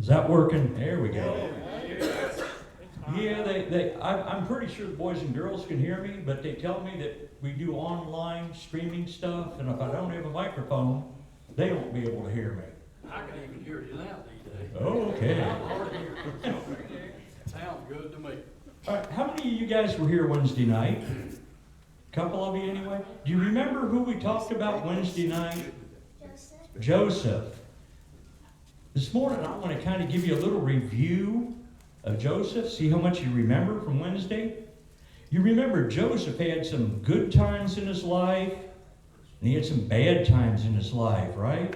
Is that working? There we go. Yeah, I'm pretty sure the boys and girls can hear me, but they tell me that we do online streaming stuff, and if I don't have a microphone, they won't be able to hear me. I can even hear you now these days. Oh, okay. I'm hard to hear. Sounds good to me. All right, how many of you guys were here Wednesday night? A couple of you anyway? Do you remember who we talked about Wednesday night? Joseph. This morning I want to kind of give you a little review of Joseph, see how much you remember from Wednesday. You remember Joseph had some good times in his life, and he had some bad times in his life, right?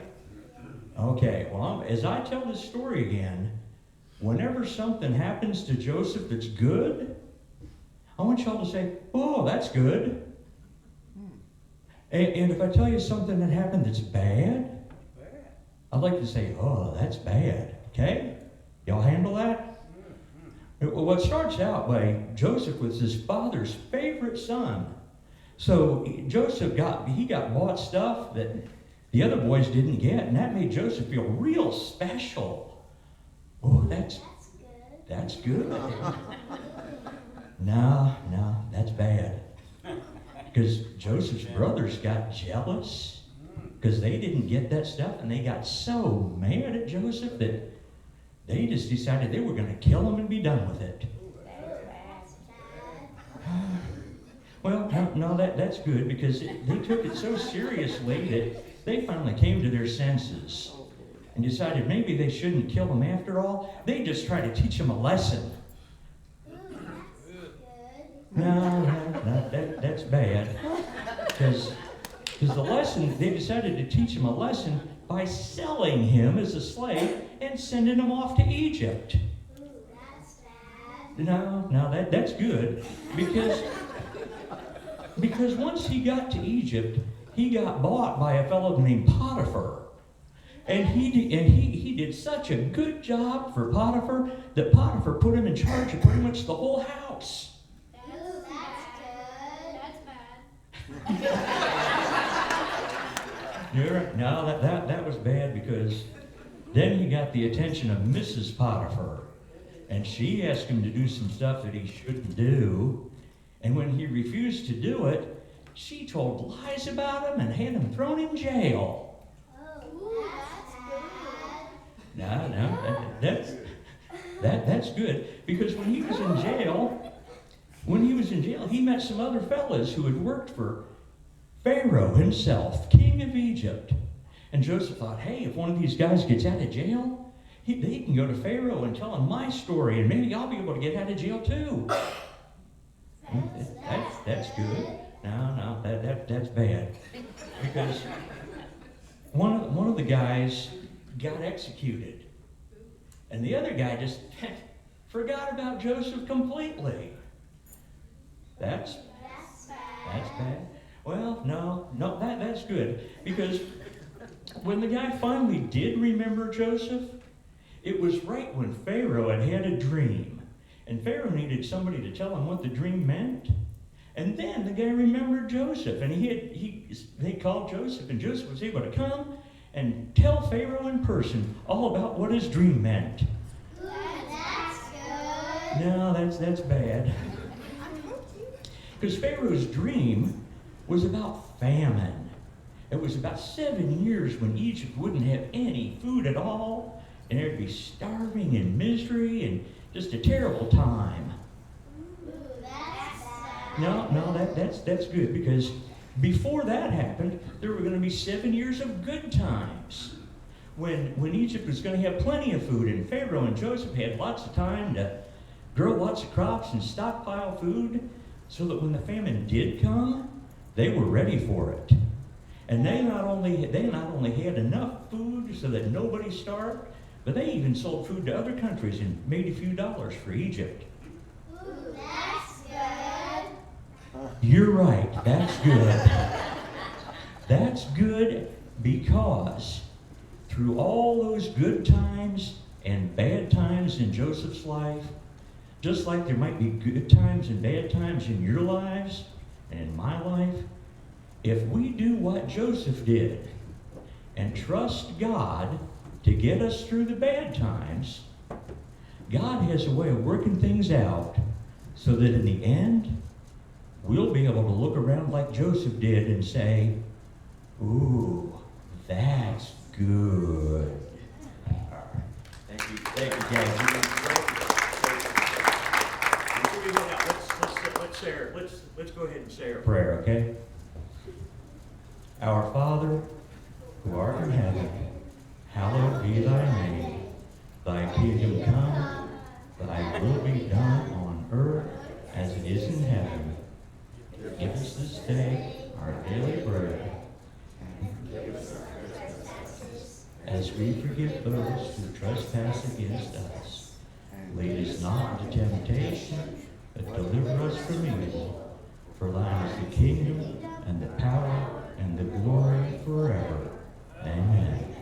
Okay, well, as I tell this story again, whenever something happens to Joseph that's good, I want y'all to say, oh, that's good. And if I tell you something that happened that's bad, I'd like to say, oh, that's bad. Okay? Y'all handle that? Well, what starts out by Joseph was his father's favorite son. So Joseph got bought stuff that the other boys didn't get, and that made Joseph feel real special. Oh, that's good. No, that's bad. Because Joseph's brothers got jealous because they didn't get that stuff, and they got so mad at Joseph that they just decided they were going to kill him and be done with it. Well, no, that's good, because they took it so seriously that they finally came to their senses and decided maybe they shouldn't kill him after all. They just tried to teach him a lesson. No, that's bad. Because the lesson, they decided to teach him a lesson by selling him as a slave and sending him off to Egypt. No, that's good. Because once he got to Egypt, he got bought by a fellow named Potiphar. And he did such a good job for Potiphar that Potiphar put him in charge of pretty much the whole house. That's You're right. No, that was bad, because then he got the attention of Mrs. Potiphar, and she asked him to do some stuff that he shouldn't do, and when he refused to do it, she told lies about him and had him thrown in jail. That's good, because when he was in jail, he met some other fellas who had worked for Pharaoh himself, king of Egypt. And Joseph thought, hey, if one of these guys gets out of jail, they can go to Pharaoh and tell him my story, and maybe I'll be able to get out of jail too. That's good. No, that's bad. Because one of the guys got executed, and the other guy just forgot about Joseph completely. That's bad. Well, no, that's good. Because when the guy finally did remember Joseph, it was right when Pharaoh had a dream. And Pharaoh needed somebody to tell him what the dream meant. And then the guy remembered Joseph, and they called Joseph, and Joseph was able to come and tell Pharaoh in person all about what his dream meant. That's good. No, that's bad. Because Pharaoh's dream was about famine. It was about 7 years when Egypt wouldn't have any food at all, and there'd be starving and misery and just a terrible time. That's good, because before that happened, there were going to be 7 years of good times when Egypt was going to have plenty of food, and Pharaoh and Joseph had lots of time to grow lots of crops and stockpile food, so that when the famine did come, they were ready for it. And they not only had enough food so that nobody starved, but they even sold food to other countries and made a few dollars for Egypt. Ooh, that's good. You're right, that's good. That's good, because through all those good times and bad times in Joseph's life, just like there might be good times and bad times in your lives and in my life, if we do what Joseph did and trust God, to get us through the bad times, God has a way of working things out so that in the end, we'll be able to look around like Joseph did and say, ooh, that's good. Thank you, guys. Before we go out, let's go ahead and say our prayer, okay? Our Father, who art in heaven, hallowed be thy name. Thy kingdom come, thy will be done on earth as it is in heaven. Give us this day our daily bread, as we forgive those who trespass against us. Lead us not into temptation, but deliver us from evil. For thine is the kingdom, and the power, and the glory forever. Amen.